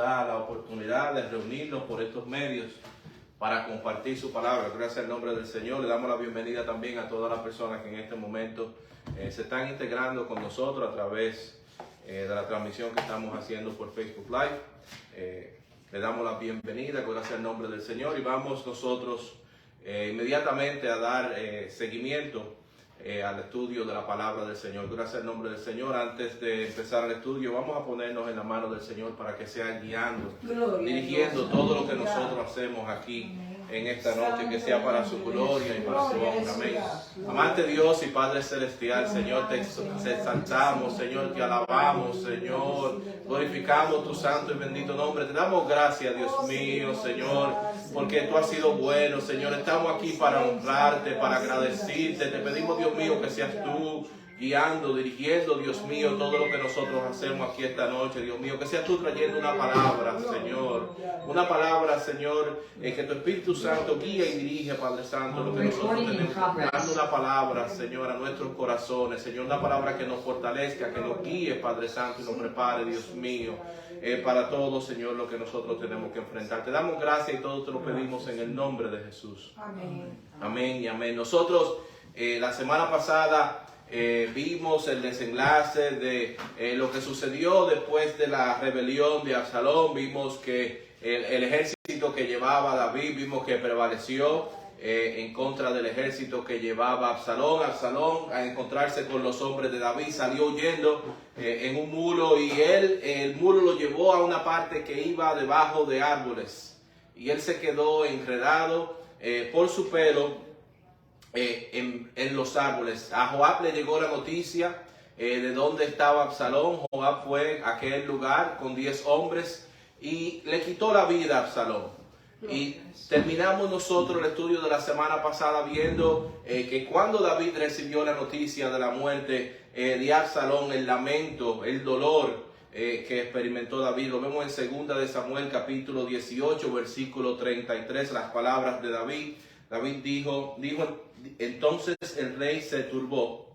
da la oportunidad de reunirnos por estos medios para compartir su palabra. Gracias al nombre del Señor. Le damos la bienvenida también a todas las personas que en este momento se están integrando con nosotros a través de la transmisión que estamos haciendo por Facebook Live. Le damos la bienvenida, gracias al nombre del Señor, y vamos nosotros inmediatamente a dar seguimiento al estudio de la palabra del Señor. Gracias al nombre del Señor. Antes de empezar el estudio, vamos a ponernos en la mano del Señor para que sea guiando, dirigiendo todo lo que nosotros hacemos aquí en esta noche, que sea para su gloria y para su honra. Amén. Amante Dios y Padre Celestial, Señor, te exaltamos, Señor, te alabamos, Señor, glorificamos tu santo y bendito nombre. Te damos gracias, Dios mío, Señor, porque tú has sido bueno, Señor. Estamos aquí para honrarte, para agradecerte. Te pedimos, Dios mío, que seas tú guiando, dirigiendo, Dios mío, todo lo que nosotros hacemos aquí esta noche, Dios mío, que seas tú trayendo una palabra, Señor, una palabra, Señor, que tu Espíritu Santo guía y dirige, Padre Santo, lo que nosotros tenemos, dando una palabra, Señor, a nuestros corazones, Señor, una palabra que nos fortalezca, que nos guíe, Padre Santo, y nos prepare, Dios mío, para todo, Señor, lo que nosotros tenemos que enfrentar. Te damos gracias y todo te lo pedimos en el nombre de Jesús. Amén. Amén y amén. Nosotros, la semana pasada, vimos el desenlace de lo que sucedió después de la rebelión de Absalón. Vimos que el ejército que llevaba David, vimos que prevaleció en contra del ejército que llevaba Absalón. Absalón, al encontrarse con los hombres de David, salió huyendo en un mulo, y el mulo lo llevó a una parte que iba debajo de árboles, y él se quedó enredado por su pelo en los árboles. A Joab le llegó la noticia de dónde estaba Absalón. Joab fue a aquel lugar con 10 hombres y le quitó la vida a Absalón. Y terminamos nosotros el estudio de la semana pasada viendo que cuando David recibió la noticia de la muerte de Absalón, el lamento, el dolor que experimentó David, lo vemos en 2 de Samuel capítulo 18 versículo 33, las palabras de David. David dijo, entonces el rey se turbó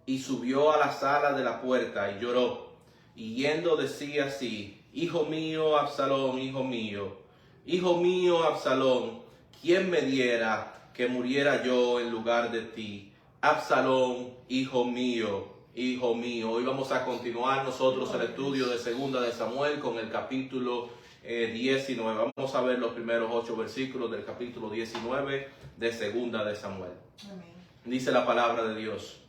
y subió a la sala de la puerta y lloró, y yendo decía así: hijo mío Absalón, hijo mío Absalón, ¿quién me diera que muriera yo en lugar de ti? Absalón, hijo mío, hijo mío. Hoy vamos a continuar nosotros el estudio de 2 de Samuel con el capítulo 19. Vamos a ver los primeros 8 versículos del capítulo 19 de 2 de Samuel. Amén. Dice la palabra de Dios: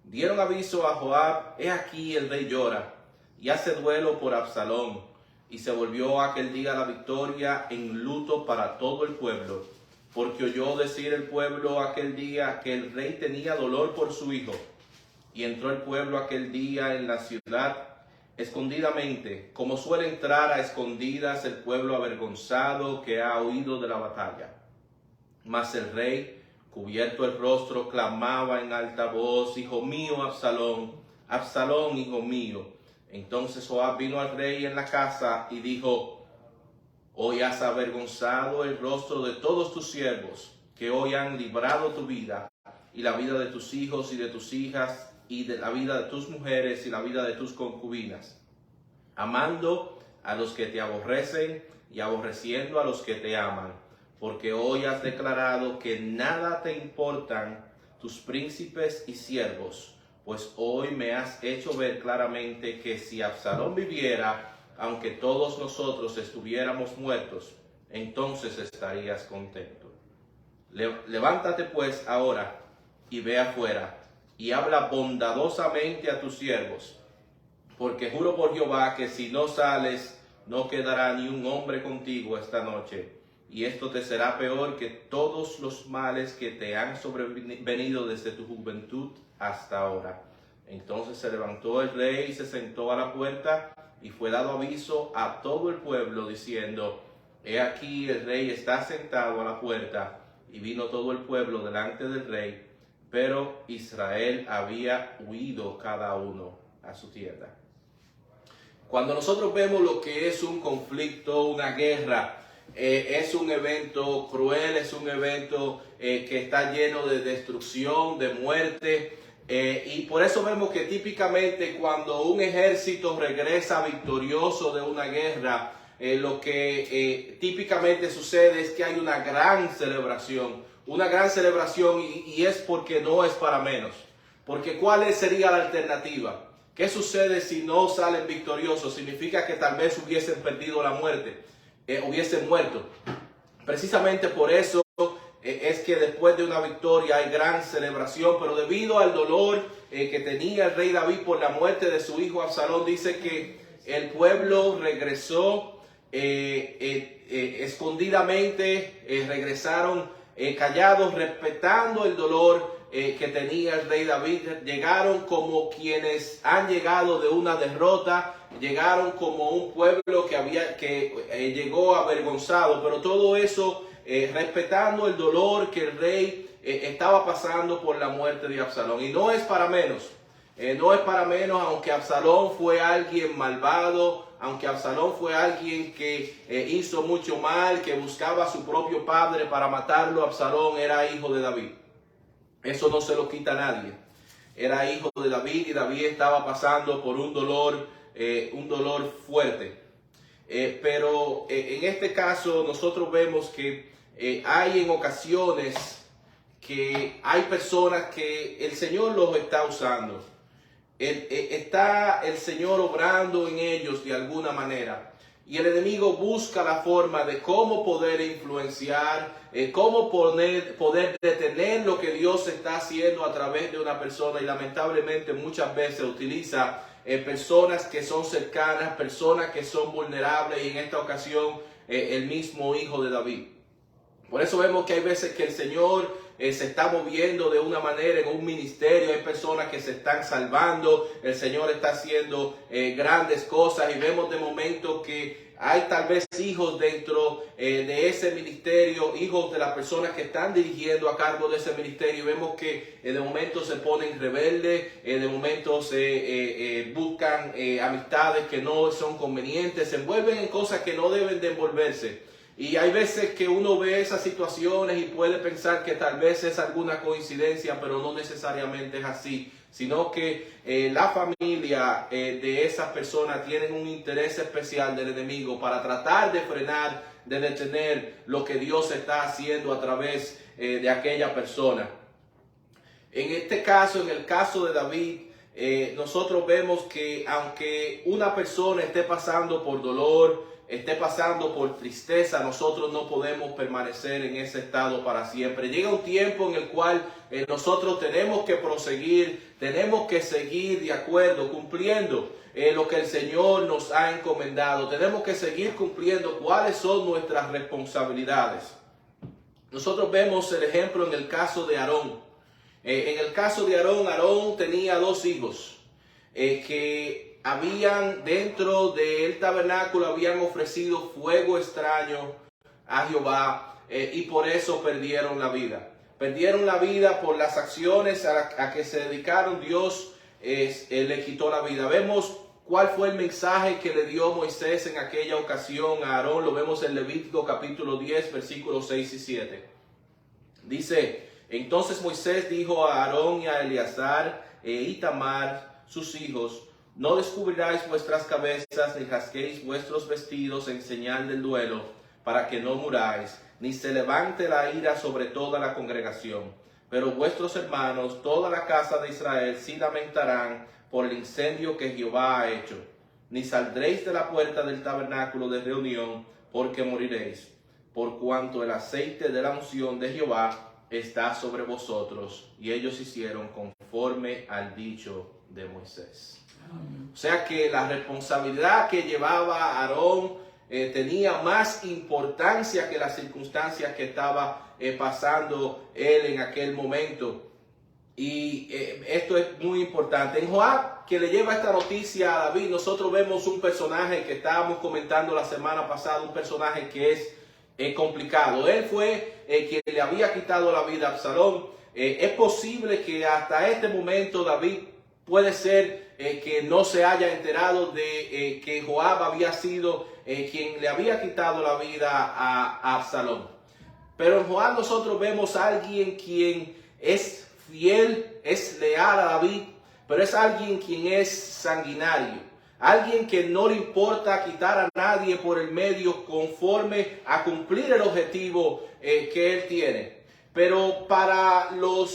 dieron aviso a Joab, he aquí el rey llora y hace duelo por Absalón. Y se volvió aquel día la victoria en luto para todo el pueblo, porque oyó decir el pueblo aquel día que el rey tenía dolor por su hijo. Y entró el pueblo aquel día en la ciudad escondidamente, como suele entrar a escondidas el pueblo avergonzado que ha huido de la batalla. Mas el rey, cubierto el rostro, clamaba en alta voz: hijo mío Absalón, Absalón, hijo mío. Entonces Joab vino al rey en la casa y dijo: hoy has avergonzado el rostro de todos tus siervos, que hoy han librado tu vida y la vida de tus hijos y de tus hijas, y de la vida de tus mujeres y la vida de tus concubinas, amando a los que te aborrecen y aborreciendo a los que te aman, porque hoy has declarado que nada te importan tus príncipes y siervos, pues hoy me has hecho ver claramente que si Absalón viviera, aunque todos nosotros estuviéramos muertos, entonces estarías contento. Levántate pues ahora y ve afuera, y habla bondadosamente a tus siervos, porque juro por Jehová que si no sales, no quedará ni un hombre contigo esta noche, y esto te será peor que todos los males que te han sobrevenido desde tu juventud hasta ahora. Entonces se levantó el rey y se sentó a la puerta, y fue dado aviso a todo el pueblo diciendo: he aquí el rey está sentado a la puerta. Y vino todo el pueblo delante del rey, pero Israel había huido cada uno a su tierra. Cuando nosotros vemos lo que es un conflicto, una guerra, es un evento cruel, es un evento que está lleno de destrucción, de muerte, Y por eso vemos que típicamente cuando un ejército regresa victorioso de una guerra, lo que típicamente sucede es que hay una gran celebración y es porque no es para menos. Porque ¿cuál sería la alternativa? ¿Qué sucede si no salen victoriosos? Significa que tal vez hubiesen perdido la muerte, hubiesen muerto. Precisamente por eso es que después de una victoria hay gran celebración, pero debido al dolor que tenía el rey David por la muerte de su hijo Absalón, dice que el pueblo regresó escondidamente, regresaron callados, respetando el dolor que tenía el rey David. Llegaron como quienes han llegado de una derrota, llegaron como un pueblo que llegó avergonzado, pero todo eso respetando el dolor que el rey estaba pasando por la muerte de Absalón. Y no es para menos, aunque Absalón fue alguien malvado, aunque Absalón fue alguien que hizo mucho mal, que buscaba a su propio padre para matarlo. Absalón era hijo de David. Eso no se lo quita a nadie. Era hijo de David y David estaba pasando por un dolor fuerte. Pero en este caso nosotros vemos que hay en ocasiones que hay personas que el Señor los está usando. Está el Señor obrando en ellos de alguna manera. Y el enemigo busca la forma de cómo poder influenciar, cómo poder detener lo que Dios está haciendo a través de una persona. Y lamentablemente muchas veces utiliza personas que son cercanas, personas que son vulnerables. Y en esta ocasión el mismo hijo de David. Por eso vemos que hay veces que el Señor se está moviendo de una manera en un ministerio. Hay personas que se están salvando. El Señor está haciendo grandes cosas. Y vemos de momento que hay tal vez hijos dentro de ese ministerio, hijos de las personas que están dirigiendo a cargo de ese ministerio. Y vemos que de momento se ponen rebeldes, de momento se buscan amistades que no son convenientes, se envuelven en cosas que no deben de envolverse. Y hay veces que uno ve esas situaciones y puede pensar que tal vez es alguna coincidencia, pero no necesariamente es así, sino que la familia de esas personas tienen un interés especial del enemigo para tratar de frenar, de detener lo que Dios está haciendo a través de aquella persona. En este caso, en el caso de David, nosotros vemos que aunque una persona esté pasando por dolor, esté pasando por tristeza, nosotros no podemos permanecer en ese estado para siempre. Llega un tiempo en el cual nosotros tenemos que proseguir, tenemos que seguir de acuerdo, cumpliendo lo que el Señor nos ha encomendado. Tenemos que seguir cumpliendo cuáles son nuestras responsabilidades. Nosotros vemos el ejemplo en el caso de Aarón. En el caso de Aarón tenía dos hijos que habían dentro del tabernáculo, habían ofrecido fuego extraño a Jehová y por eso perdieron la vida. Perdieron la vida por las acciones a que se dedicaron. Dios le quitó la vida. Vemos cuál fue el mensaje que le dio Moisés en aquella ocasión a Aarón. Lo vemos en Levítico capítulo 10, versículos 6 y 7. Dice: entonces Moisés dijo a Aarón y a Eleazar e Itamar, sus hijos: no descubriráis vuestras cabezas, ni rasguéis vuestros vestidos en señal del duelo, para que no muráis, ni se levante la ira sobre toda la congregación. Pero vuestros hermanos, toda la casa de Israel, sí lamentarán por el incendio que Jehová ha hecho. Ni saldréis de la puerta del tabernáculo de reunión, porque moriréis, por cuanto el aceite de la unción de Jehová está sobre vosotros. Y ellos hicieron conforme al dicho de Moisés. O sea que la responsabilidad que llevaba Aarón tenía más importancia que las circunstancias que estaba pasando él en aquel momento. Y esto es muy importante. En Joab, que le lleva esta noticia a David, nosotros vemos un personaje que estábamos comentando la semana pasada, un personaje que es complicado. Él fue quien le había quitado la vida a Absalón. Es posible que hasta este momento David puede ser que no se haya enterado de que Joab había sido quien le había quitado la vida a Absalón. Pero en Joab nosotros vemos a alguien quien es fiel, es leal a David, pero es alguien quien es sanguinario. Alguien que no le importa quitar a nadie por el medio conforme a cumplir el objetivo que él tiene. Pero para lo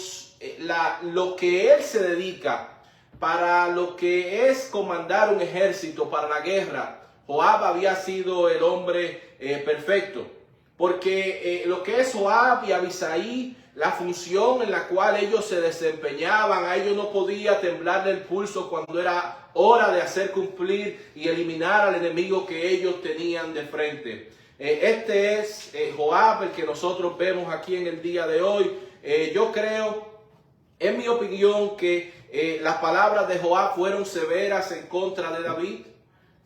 que él se dedica, para lo que es comandar un ejército, para la guerra, Joab había sido el hombre perfecto. Porque lo que es Joab y Abisai, la función en la cual ellos se desempeñaban, a ellos no podía temblarle el pulso cuando era hora de hacer cumplir y eliminar al enemigo que ellos tenían de frente. Este es Joab, el que nosotros vemos aquí en el día de hoy. Yo creo, en mi opinión, que las palabras de Joab fueron severas en contra de David,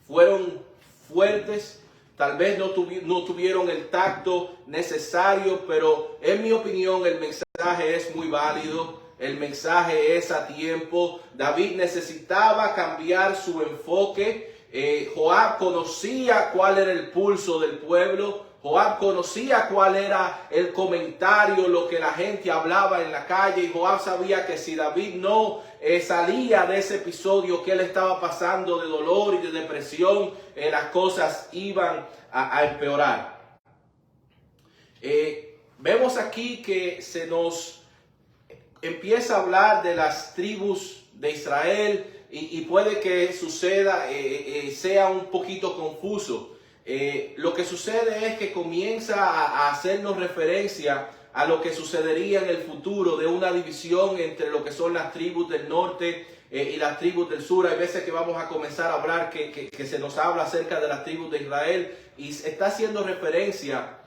fueron fuertes. Tal vez no tuvieron el tacto necesario, pero en mi opinión el mensaje es muy válido, el mensaje es a tiempo. David necesitaba cambiar su enfoque. Joab conocía cuál era el pulso del pueblo. Joab conocía cuál era el comentario, lo que la gente hablaba en la calle. Y Joab sabía que si David no salía de ese episodio que él estaba pasando de dolor y de depresión, las cosas iban a empeorar. Vemos aquí que se nos empieza a hablar de las tribus de Israel y puede que suceda, sea un poquito confuso. Lo que sucede es que comienza a hacernos referencia a lo que sucedería en el futuro de una división entre lo que son las tribus del norte y las tribus del sur. Hay veces que vamos a comenzar a hablar que se nos habla acerca de las tribus de Israel y está haciendo referencia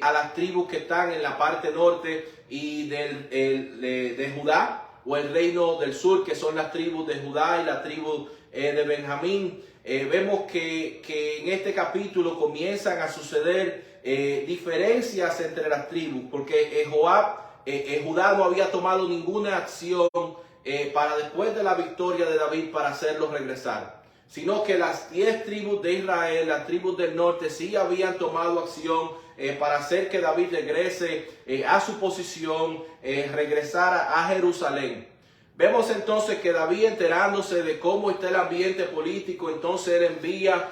a las tribus que están en la parte norte y de Judá, o el reino del sur, que son las tribus de Judá y la tribu de Benjamín. Vemos que en este capítulo comienzan a suceder diferencias entre las tribus, porque Judá no había tomado ninguna acción para después de la victoria de David para hacerlos regresar, sino que las 10 tribus de Israel, las tribus del norte, sí habían tomado acción para hacer que David regrese a su posición, regresara a Jerusalén. Vemos entonces que David, enterándose de cómo está el ambiente político, entonces él envía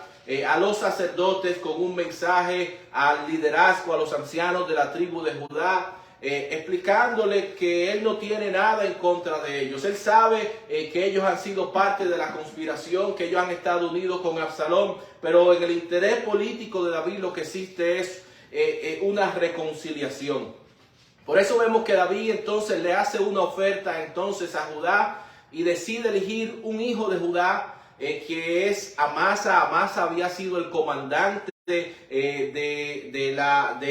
a los sacerdotes con un mensaje al liderazgo, a los ancianos de la tribu de Judá, explicándole que él no tiene nada en contra de ellos. Él sabe que ellos han sido parte de la conspiración, que ellos han estado unidos con Absalón, pero en el interés político de David lo que existe es una reconciliación. Por eso vemos que David entonces le hace una oferta entonces a Judá y decide elegir un hijo de Judá que es Amasa. Amasa había sido el comandante de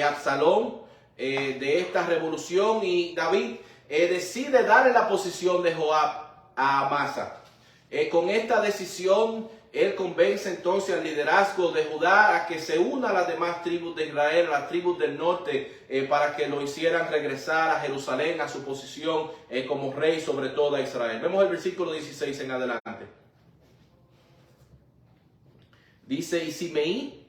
Absalón, de esta revolución, y David decide darle la posición de Joab a Amasa. Con esta decisión él convence entonces al liderazgo de Judá a que se una a las demás tribus de Israel, a las tribus del norte, para que lo hicieran regresar a Jerusalén, a su posición como rey sobre toda Israel. Vemos el versículo 16 en adelante. Dice: y Simeí,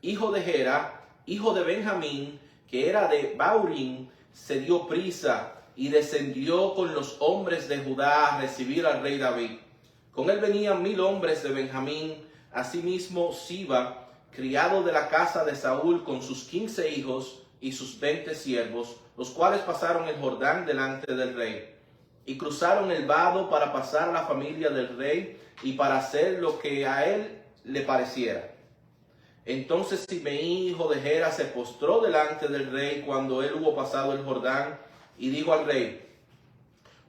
hijo de Gera, hijo de Benjamín, que era de Baurín, se dio prisa y descendió con los hombres de Judá a recibir al rey David. Con él venían 1000 hombres de Benjamín, asimismo Siba, criado de la casa de Saúl, con sus 15 hijos y sus 20 siervos, los cuales pasaron el Jordán delante del rey, y cruzaron el vado para pasar a la familia del rey y para hacer lo que a él le pareciera. Entonces Simeí, hijo de Gera, se postró delante del rey cuando él hubo pasado el Jordán, y dijo al rey: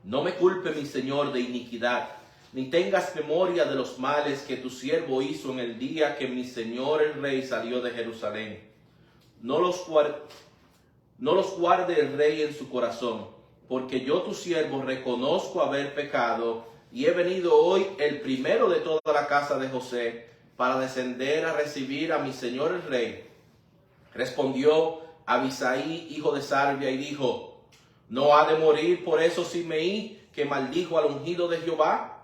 no me culpe mi señor de iniquidad, ni tengas memoria de los males que tu siervo hizo en el día que mi señor el rey salió de Jerusalén. No los guarde el rey en su corazón, porque yo tu siervo reconozco haber pecado, y he venido hoy el primero de toda la casa de José, para descender a recibir a mi señor el rey. Respondió Abisai, hijo de Sarbia, y dijo: ¿no ha de morir por eso Simeí, que maldijo al ungido de Jehová?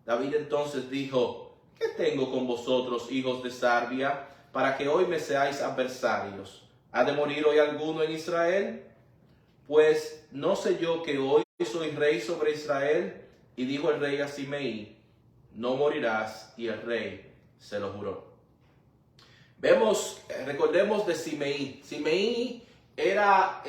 David entonces dijo: ¿qué tengo con vosotros, hijos de Sarbia, para que hoy me seáis adversarios? ¿Ha de morir hoy alguno en Israel? pues no sé yo que hoy soy rey sobre Israel. Y dijo el rey a Simeí, no morirás, y el rey se lo juró. Recordemos de Simeí. Simeí era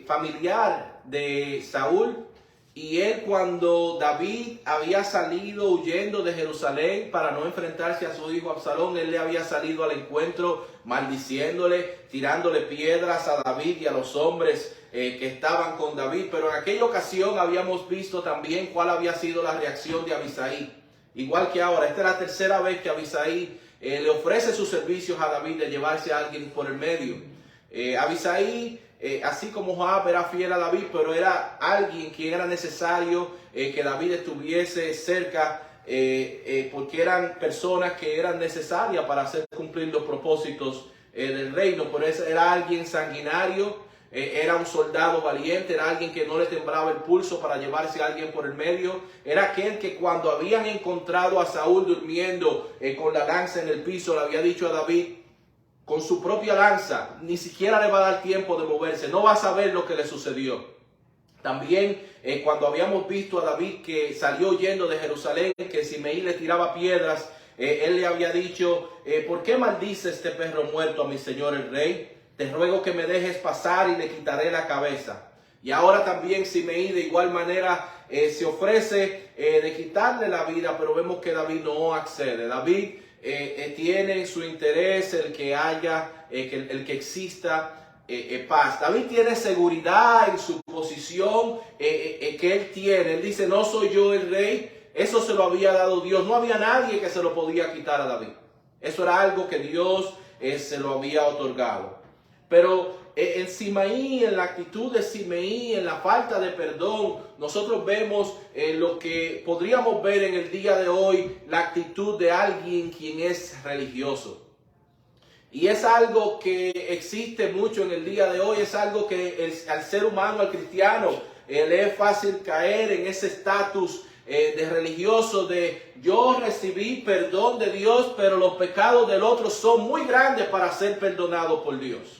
familiar de Saúl, y él, cuando David había salido huyendo de Jerusalén para no enfrentarse a su hijo Absalón, él le había salido al encuentro maldiciéndole, tirándole piedras a David y a los hombres que estaban con David. Pero en aquella ocasión habíamos visto también cuál había sido la reacción de Abisai. Igual que ahora, esta es la tercera vez que Abisai le ofrece sus servicios a David de llevarse a alguien por el medio. Abisai, así como Joab, era fiel a David, pero era alguien que era necesario que David estuviese cerca, porque eran personas que eran necesarias para hacer cumplir los propósitos del reino. Por eso era alguien sanguinario, era un soldado valiente, era alguien que no le temblaba el pulso para llevarse a alguien por el medio. Era aquel que, cuando habían encontrado a Saúl durmiendo con la lanza en el piso, le había dicho a David, con su propia lanza, ni siquiera le va a dar tiempo de moverse, no va a saber lo que le sucedió. También cuando habíamos visto a David que salió huyendo de Jerusalén, que Simeí le tiraba piedras, él le había dicho, ¿por qué maldice este perro muerto a mi señor el rey? Te ruego que me dejes pasar y le quitaré la cabeza. Y ahora también Simeí de igual manera se ofrece de quitarle la vida, pero vemos que David no accede. David tiene su interés el que haya, el que exista paz. David tiene seguridad en su posición que él tiene. Él dice, no soy yo el rey, eso se lo había dado Dios. No había nadie que se lo podía quitar a David. Eso era algo que Dios se lo había otorgado. Pero en Simeí, en la actitud de Simeí, en la falta de perdón, nosotros vemos lo que podríamos ver en el día de hoy, la actitud de alguien quien es religioso. Y es algo que existe mucho en el día de hoy, es algo que al ser humano, al cristiano, le es fácil caer en ese estatus de religioso, de yo recibí perdón de Dios, pero los pecados del otro son muy grandes para ser perdonados por Dios.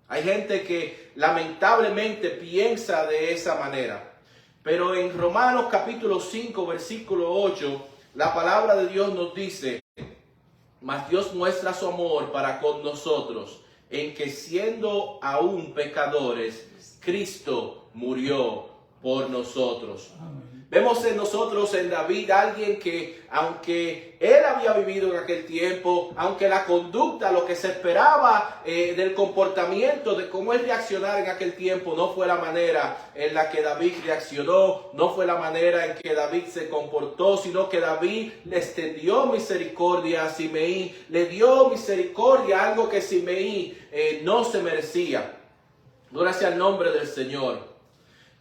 Hay gente que lamentablemente piensa de esa manera. Pero en Romanos capítulo 5, versículo 8, la palabra de Dios nos dice, mas Dios muestra su amor para con nosotros, en que siendo aún pecadores, Cristo murió por nosotros. Amén. Vemos en nosotros, en David, alguien que, aunque él había vivido en aquel tiempo, aunque la conducta, lo que se esperaba del comportamiento, de cómo él reaccionara en aquel tiempo, no fue la manera en la que David reaccionó, no fue la manera en que David se comportó, sino que David le extendió misericordia a Simeí, le dio misericordia, algo que Simeí no se merecía. Gloria sea el nombre del Señor.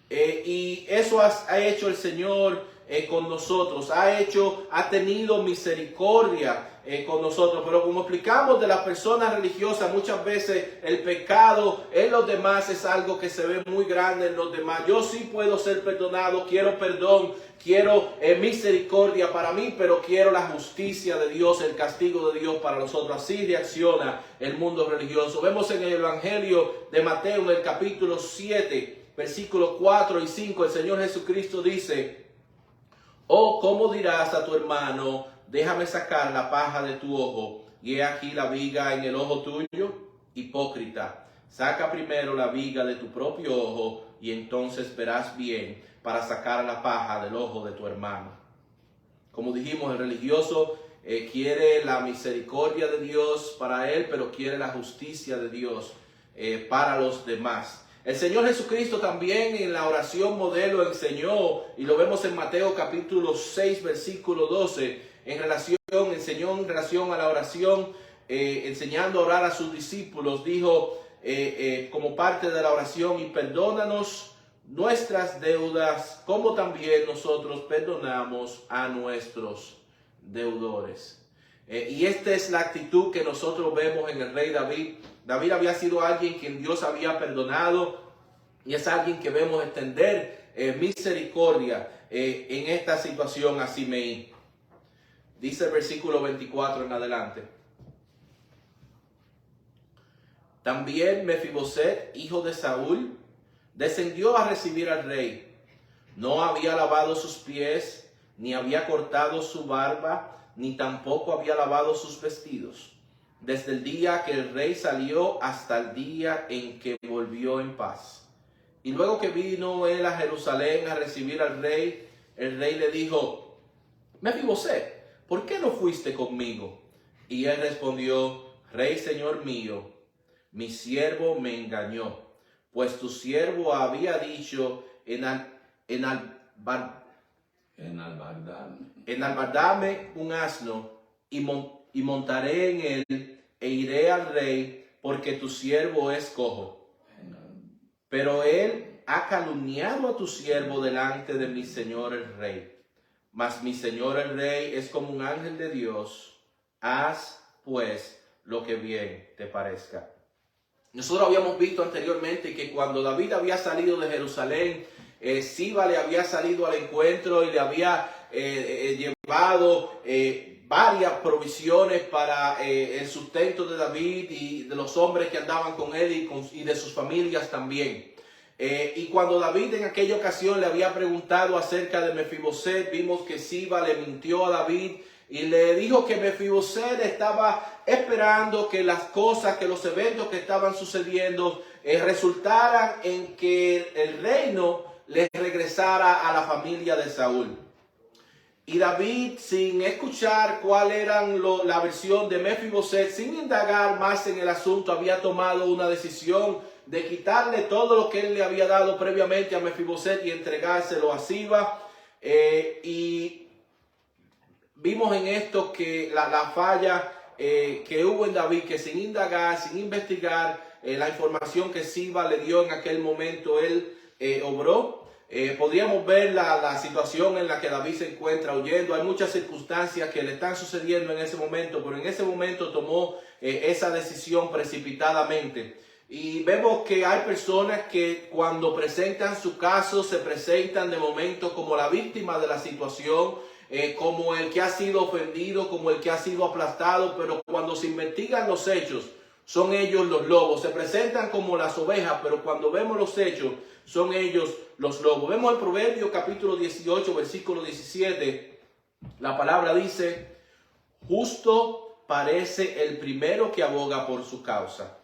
Y eso ha hecho el Señor con nosotros, ha tenido misericordia con nosotros. Pero como explicamos de las personas religiosas, muchas veces el pecado en los demás es algo que se ve muy grande en los demás. Yo sí puedo ser perdonado, quiero perdón, quiero misericordia para mí, pero quiero la justicia de Dios, el castigo de Dios para nosotros. Así reacciona el mundo religioso. Vemos en el Evangelio de Mateo, en el capítulo 7, versículos 4 y 5, el Señor Jesucristo dice, oh, ¿cómo dirás a tu hermano, déjame sacar la paja de tu ojo, y he aquí la viga en el ojo tuyo? Hipócrita, saca primero la viga de tu propio ojo, y entonces verás bien para sacar la paja del ojo de tu hermano. Como dijimos, el religioso quiere la misericordia de Dios para él, pero quiere la justicia de Dios para los demás. El Señor Jesucristo también en la oración modelo enseñó, y lo vemos en Mateo capítulo 6, versículo 12, enseñó en relación a la oración, enseñando a orar a sus discípulos, dijo como parte de la oración, y perdónanos nuestras deudas, como también nosotros perdonamos a nuestros deudores. Y esta es la actitud que nosotros vemos en el rey David. David había sido alguien quien Dios había perdonado, y es alguien que vemos extender misericordia en esta situación a Simeí. Dice el versículo 24 en adelante. También Mefiboset, hijo de Saúl, descendió a recibir al rey. No había lavado sus pies, ni había cortado su barba, ni tampoco había lavado sus vestidos, desde el día que el rey salió hasta el día en que volvió en paz. Y luego que vino él a Jerusalén a recibir al rey, el rey le dijo: Mefiboset, ¿por qué no fuiste conmigo? Y él respondió: Rey, señor mío, mi siervo me engañó, pues tu siervo había dicho: enalbardame un asno y montaré en él e iré al rey, porque tu siervo es cojo. Pero él ha calumniado a tu siervo delante de mi señor el rey. Mas mi señor el rey es como un ángel de Dios. Haz pues lo que bien te parezca. Nosotros habíamos visto anteriormente que cuando David había salido de Jerusalén, Siba le había salido al encuentro y le había llevado varias provisiones para el sustento de David y de los hombres que andaban con él y de sus familias también. Y cuando David en aquella ocasión le había preguntado acerca de Mefiboset, vimos que Siba le mintió a David y le dijo que Mefiboset estaba esperando que las cosas, que los eventos que estaban sucediendo resultaran en que el reino le regresara a la familia de Saúl. Y David, sin escuchar cuál era la versión de Mefiboset, sin indagar más en el asunto, había tomado una decisión de quitarle todo lo que él le había dado previamente a Mefiboset y entregárselo a Siba. Y vimos en esto que la falla que hubo en David, que sin indagar, sin investigar la información que Siba le dio en aquel momento, él obró. Podríamos ver la situación en la que David se encuentra huyendo. Hay muchas circunstancias que le están sucediendo en ese momento, pero en ese momento tomó esa decisión precipitadamente. Y vemos que hay personas que cuando presentan su caso se presentan de momento como la víctima de la situación, como el que ha sido ofendido, como el que ha sido aplastado, pero cuando se investigan los hechos, son ellos los lobos. Se presentan como las ovejas, pero cuando vemos los hechos, son ellos los lobos. Vemos en Proverbios capítulo 18, versículo 17, la palabra dice: justo parece el primero que aboga por su causa,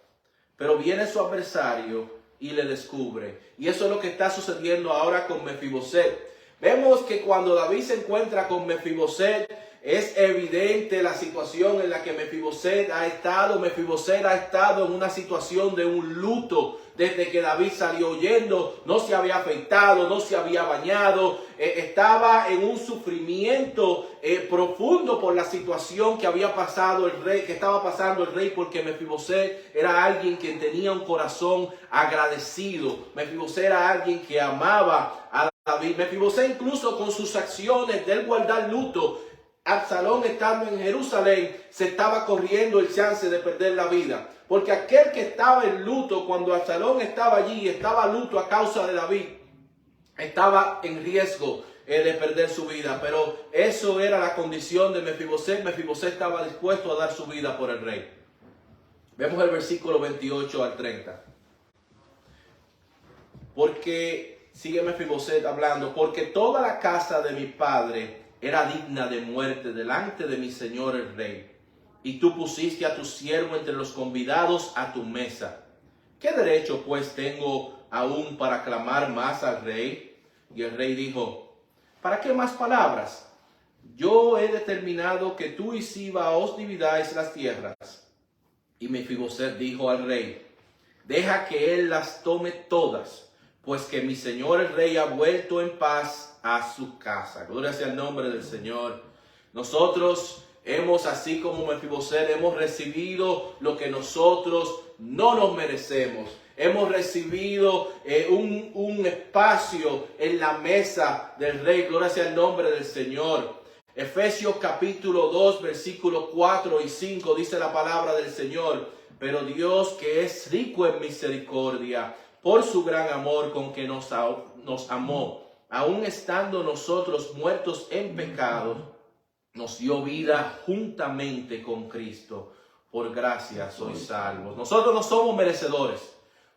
pero viene su adversario y le descubre. Y eso es lo que está sucediendo ahora con Mefiboset. Vemos que cuando David se encuentra con Mefiboset, es evidente la situación en la que Mefiboset ha estado. Mefiboset ha estado en una situación de un luto desde que David salió huyendo. No se había afeitado, no se había bañado. Estaba en un sufrimiento profundo por la situación que había pasado el rey, que estaba pasando el rey, porque Mefiboset era alguien que tenía un corazón agradecido. Mefiboset era alguien que amaba a David. Mefiboset, incluso con sus acciones de él guardar luto, Absalón estando en Jerusalén, se estaba corriendo el chance de perder la vida. Porque aquel que estaba en luto, cuando Absalón estaba allí, estaba luto a causa de David, estaba en riesgo de perder su vida. Pero eso era la condición de Mefiboset. Mefiboset estaba dispuesto a dar su vida por el rey. Vemos el versículo 28 al 30. Porque, sigue Mefiboset hablando, porque toda la casa de mi padre era digna de muerte delante de mi señor el rey. Y tú pusiste a tu siervo entre los convidados a tu mesa. ¿Qué derecho pues tengo aún para clamar más al rey? Y el rey dijo: ¿para qué más palabras? Yo he determinado que tú y Siba os dividáis las tierras. Y Mefiboset dijo al rey: deja que él las tome todas, pues que mi señor el rey ha vuelto en paz a su casa. Gloria sea el nombre del Señor. Nosotros hemos, así como Mefiboset, hemos recibido lo que nosotros no nos merecemos. Hemos recibido un espacio en la mesa del rey. Gloria sea el nombre del Señor. Efesios capítulo 2, versículos 4 y 5 dice la palabra del Señor: pero Dios, que es rico en misericordia, por su gran amor con que nos amó, aun estando nosotros muertos en pecado, nos dio vida juntamente con Cristo. Por gracia sois salvos. Nosotros no somos merecedores.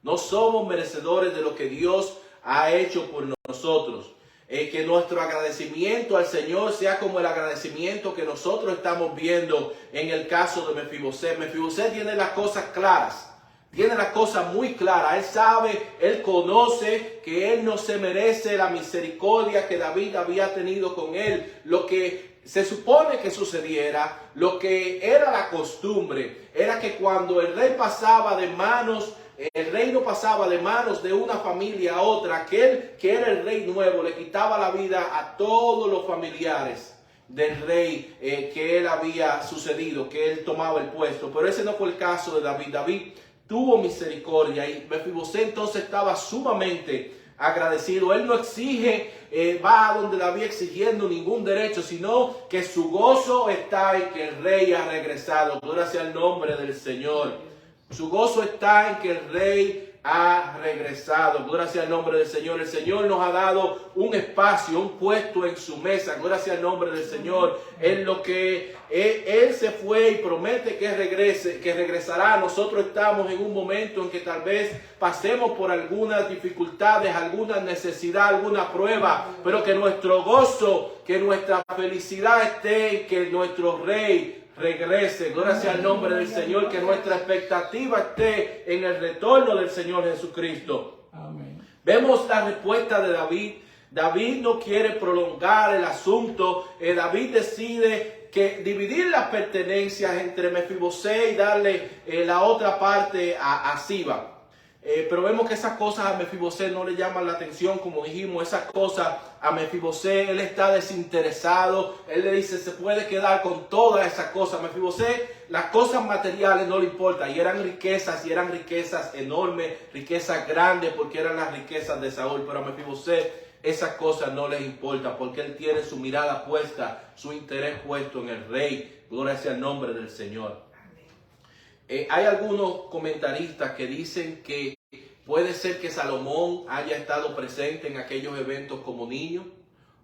No somos merecedores de lo que Dios ha hecho por nosotros. Que nuestro agradecimiento al Señor sea como el agradecimiento que nosotros estamos viendo en el caso de Mefiboset. Mefiboset tiene las cosas claras. Tiene las cosas muy claras. Él sabe, él conoce que él no se merece la misericordia que David había tenido con él. Lo que se supone que sucediera, lo que era la costumbre, era que cuando el rey pasaba de manos, el reino pasaba de manos de una familia a otra, aquel que era el rey nuevo le quitaba la vida a todos los familiares del rey que él había sucedido, que él tomaba el puesto. Pero ese no fue el caso de David. David tuvo misericordia y Mefiboset entonces estaba sumamente agradecido. Él no exige, va a donde David exigiendo ningún derecho, sino que su gozo está en que el rey ha regresado. Gloria sea el nombre del Señor. Su gozo está en que el rey ha regresado. Gloria sea el nombre del Señor. El Señor nos ha dado un espacio, un puesto en su mesa. Gloria sea el nombre del Señor. En lo que Él se fue y promete que regrese, que regresará. Nosotros estamos en un momento en que tal vez pasemos por algunas dificultades, alguna necesidad, alguna prueba, pero que nuestro gozo, que nuestra felicidad esté en que nuestro rey regrese. Gloria sea el nombre del Señor, que nuestra expectativa esté en el retorno del Señor Jesucristo. Amén. Vemos la respuesta de David. David no quiere prolongar el asunto. David decide que dividir las pertenencias entre Mefiboset y darle la otra parte a Siba. Pero vemos que esas cosas a Mefiboset no le llaman la atención, como dijimos, esas cosas a Mefiboset, él está desinteresado, él le dice, se puede quedar con todas esas cosas. Mefiboset, las cosas materiales no le importan, y eran riquezas enormes, riquezas grandes, porque eran las riquezas de Saúl, pero a Mefiboset esas cosas no les importan, porque él tiene su mirada puesta, su interés puesto en el rey. Gloria sea el nombre del Señor. Hay algunos comentaristas que dicen que puede ser que Salomón haya estado presente en aquellos eventos como niño,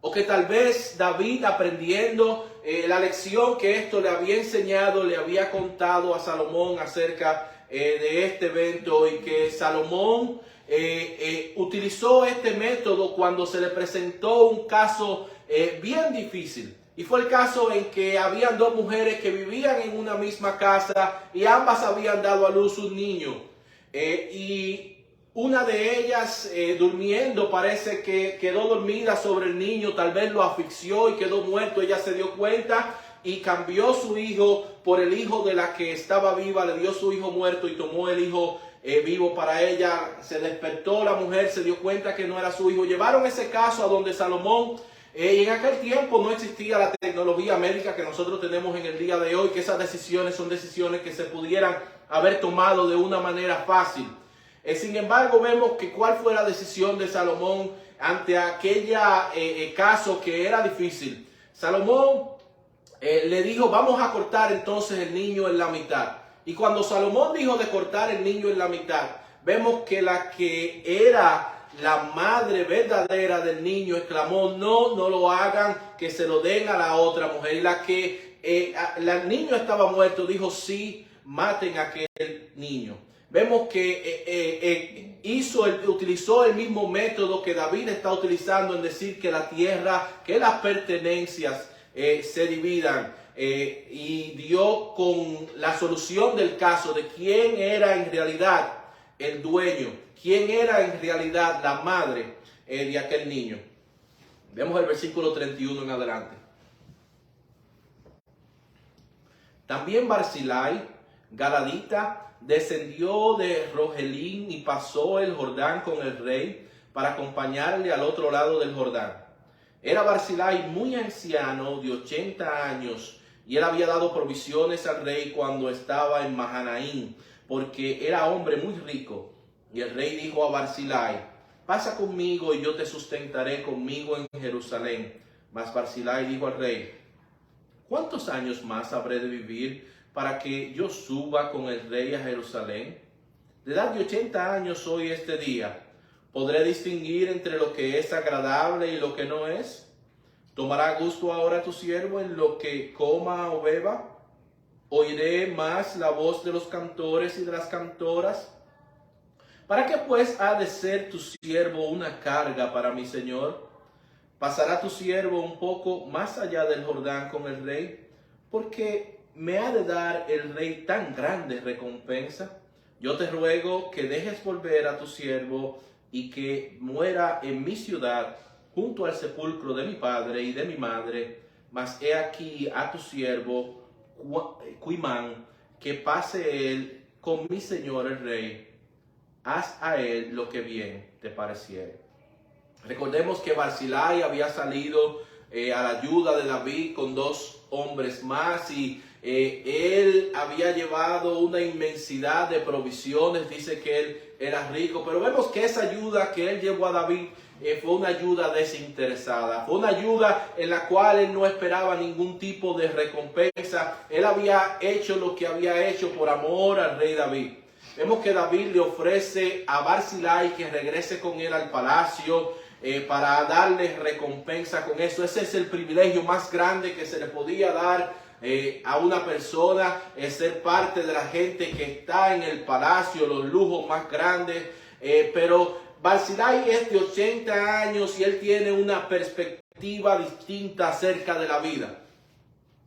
o que tal vez David, aprendiendo la lección que esto le había enseñado, le había contado a Salomón acerca de este evento, y que Salomón utilizó este método cuando se le presentó un caso bien difícil. Y fue el caso en que habían dos mujeres que vivían en una misma casa y ambas habían dado a luz un niño. Y una de ellas durmiendo, parece que quedó dormida sobre el niño, tal vez lo asfixió y quedó muerto. Ella se dio cuenta y cambió su hijo por el hijo de la que estaba viva, le dio su hijo muerto y tomó el hijo vivo para ella. Se despertó la mujer, se dio cuenta que no era su hijo. Llevaron ese caso a donde Salomón. Y en aquel tiempo no existía la tecnología médica que nosotros tenemos en el día de hoy, que esas decisiones son decisiones que se pudieran haber tomado de una manera fácil. Sin embargo, vemos que cuál fue la decisión de Salomón ante aquella caso que era difícil. Salomón le dijo, vamos a cortar entonces el niño en la mitad. Y cuando Salomón dijo de cortar el niño en la mitad, vemos que la que era la madre verdadera del niño exclamó, no lo hagan, que se lo den a la otra mujer. Y la que el niño estaba muerto dijo, sí, maten a aquel niño. Vemos que utilizó el mismo método que David está utilizando en decir que la tierra, que las pertenencias se dividan. Y dio con la solución del caso de quién era en realidad el dueño, quién era en realidad la madre de aquel niño. Vemos el versículo 31 en adelante. También Barzillai, galadita, descendió de Rogelín y pasó el Jordán con el rey para acompañarle al otro lado del Jordán. Era Barzillai muy anciano, de 80 años, y él había dado provisiones al rey cuando estaba en Mahanaim, porque era hombre muy rico. Y el rey dijo a Barzillai, pasa conmigo y yo te sustentaré conmigo en Jerusalén. Mas Barzillai dijo al rey, ¿cuántos años más habré de vivir para que yo suba con el rey a Jerusalén? De edad de 80 años soy este día. ¿Podré distinguir entre lo que es agradable y lo que no es? ¿Tomará gusto ahora tu siervo en lo que coma o beba? ¿Oiré más la voz de los cantores y de las cantoras? ¿Para qué pues ha de ser tu siervo una carga para mi señor? ¿Pasará tu siervo un poco más allá del Jordán con el rey? Porque me ha de dar el rey tan grande recompensa. Yo te ruego que dejes volver a tu siervo y que muera en mi ciudad, junto al sepulcro de mi padre y de mi madre. Mas he aquí a tu siervo Cuimán, que pase él con mi señor el rey. Haz a él lo que bien te pareciere. Recordemos que Barzillai había salido a la ayuda de David con 2 hombres más y él había llevado una inmensidad de provisiones. Dice que él era rico, pero vemos que esa ayuda que él llevó a David fue una ayuda desinteresada, fue una ayuda en la cual él no esperaba ningún tipo de recompensa. Él había hecho lo que había hecho por amor al rey David. Vemos que David le ofrece a Barzillai que regrese con él al palacio para darle recompensa con eso. Ese es el privilegio más grande que se le podía dar a una persona, ser parte de la gente que está en el palacio, los lujos más grandes. Pero Barzillai es de 80 años y él tiene una perspectiva distinta acerca de la vida.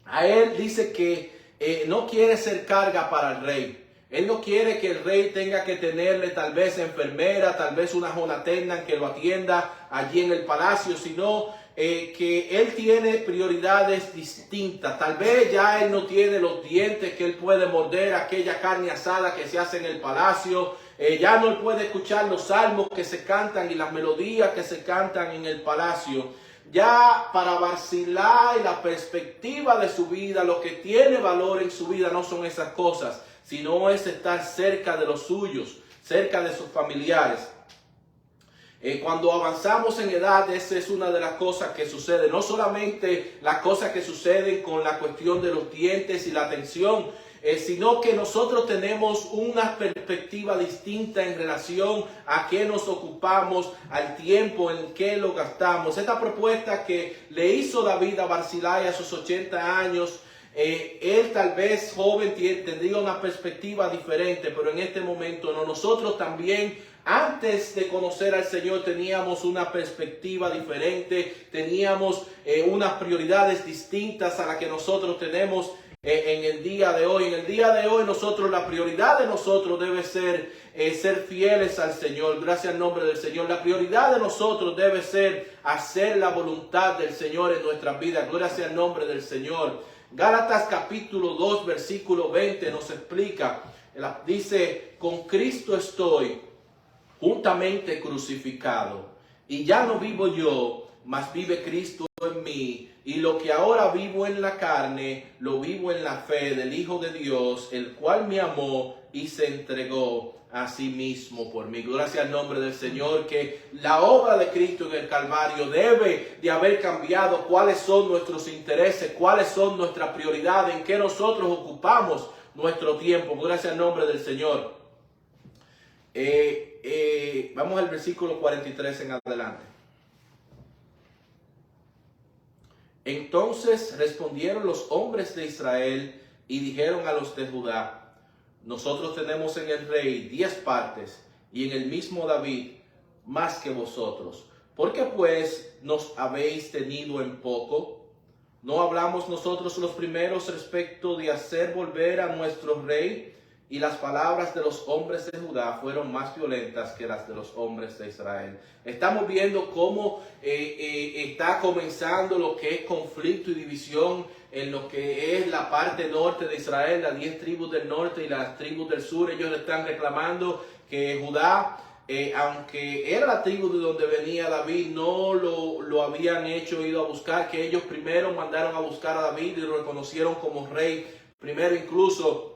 A él dice que no quiere ser carga para el rey. Él no quiere que el rey tenga que tenerle tal vez enfermera, tal vez una jonaterna que lo atienda allí en el palacio, sino que él tiene prioridades distintas. Tal vez ya él no tiene los dientes que él puede morder aquella carne asada que se hace en el palacio. Ya no puede escuchar los salmos que se cantan y las melodías que se cantan en el palacio. Ya para Barzillai la perspectiva de su vida, lo que tiene valor en su vida no son esas cosas, sino es estar cerca de los suyos, cerca de sus familiares. Cuando avanzamos en edad, esa es una de las cosas que sucede. No solamente las cosas que suceden con la cuestión de los dientes y la atención, sino que nosotros tenemos una perspectiva distinta en relación a qué nos ocupamos, al tiempo en que lo gastamos. Esta propuesta que le hizo David a Barzillai a sus 80 años, él tal vez joven tendría una perspectiva diferente, pero en este momento no. Nosotros también, antes de conocer al Señor, teníamos una perspectiva diferente, teníamos unas prioridades distintas a las que nosotros tenemos en el día de hoy. En el día de hoy nosotros, la prioridad de nosotros debe ser ser fieles al Señor. Gracias al nombre del Señor. La prioridad de nosotros debe ser hacer la voluntad del Señor en nuestras vidas. Gracias al nombre del Señor. Gálatas capítulo 2 versículo 20 nos explica, dice: con Cristo estoy juntamente crucificado, y ya no vivo yo, mas vive Cristo en mí, y lo que ahora vivo en la carne, lo vivo en la fe del Hijo de Dios, el cual me amó y se entregó a sí mismo por mí. Gracias al nombre del Señor, que la obra de Cristo en el Calvario debe de haber cambiado cuáles son nuestros intereses, cuáles son nuestras prioridades, en qué nosotros ocupamos nuestro tiempo. Gracias al nombre del Señor. Vamos al versículo 43 en adelante. Entonces respondieron los hombres de Israel y dijeron a los de Judá: nosotros tenemos en el rey 10 partes, y en el mismo David más que vosotros. ¿Por qué pues nos habéis tenido en poco? ¿No hablamos nosotros los primeros respecto de hacer volver a nuestro rey? Y las palabras de los hombres de Judá fueron más violentas que las de los hombres de Israel. Estamos viendo cómo está comenzando lo que es conflicto y división en lo que es la parte norte de Israel, las 10 tribus del norte y las tribus del sur. Ellos están reclamando que Judá, aunque era la tribu de donde venía David, no lo habían ido a buscar, que ellos primero mandaron a buscar a David y lo reconocieron como rey. Primero incluso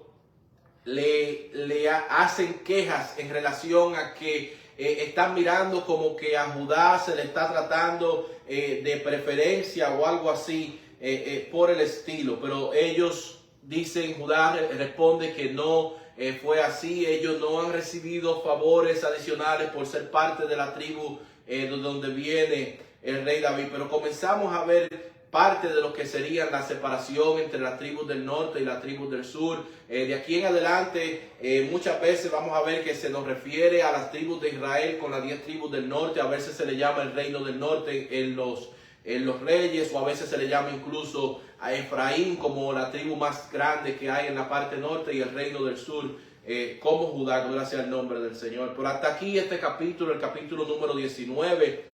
le hacen quejas en relación a que están mirando como que a Judá se le está tratando de preferencia o algo así por el estilo. Pero ellos dicen, Judá responde que no fue así. Ellos no han recibido favores adicionales por ser parte de la tribu de donde viene el rey David. Pero comenzamos a ver parte de lo que sería la separación entre las tribus del norte y las tribus del sur. De aquí en adelante muchas veces vamos a ver que se nos refiere a las tribus de Israel con las 10 tribus del norte. A veces se le llama el reino del norte en los reyes, o a veces se le llama incluso a Efraín como la tribu más grande que hay en la parte norte, y el reino del sur como Judá. Gracias al nombre del Señor. Pero hasta aquí este capítulo, el capítulo número 19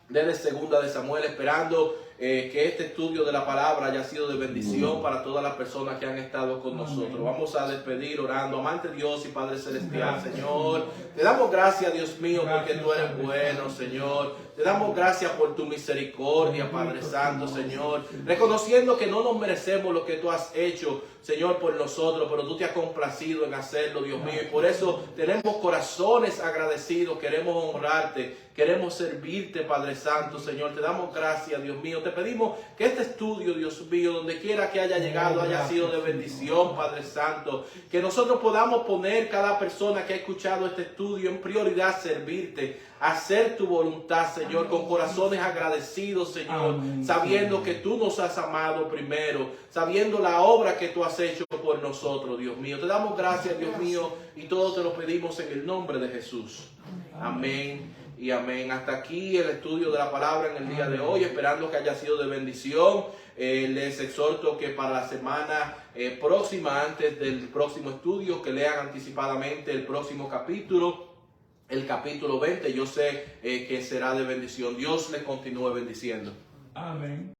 de Segunda de Samuel, esperando que este estudio de la palabra haya sido de bendición para todas las personas que han estado con nosotros. Vamos a despedir orando. Amante Dios y Padre Celestial, Señor, te damos gracias, Dios mío, porque tú eres bueno, Señor. Te damos gracias por tu misericordia, Padre Santo, Señor, reconociendo que no nos merecemos lo que tú has hecho, Señor, por nosotros, pero tú te has complacido en hacerlo, Dios mío, y por eso tenemos corazones agradecidos, queremos honrarte, queremos servirte, Padre Santo, Señor. Te damos gracias, Dios mío. Te pedimos que este estudio, Dios mío, donde quiera que haya llegado, haya sido de bendición, Padre Santo. Que nosotros podamos poner cada persona que ha escuchado este estudio en prioridad, servirte, hacer tu voluntad, Señor, con corazones agradecidos, Señor, sabiendo que tú nos has amado primero, sabiendo la obra que tú has hecho por nosotros, Dios mío. Te damos gracias, Dios mío, y todo te lo pedimos en el nombre de Jesús. Amén y amén. Hasta aquí el estudio de la palabra en el día de hoy, esperando que haya sido de bendición. Les exhorto que para la semana próxima, antes del próximo estudio, que lean anticipadamente el próximo capítulo, el capítulo 20. Yo sé que será de bendición. Dios les continúe bendiciendo. Amén.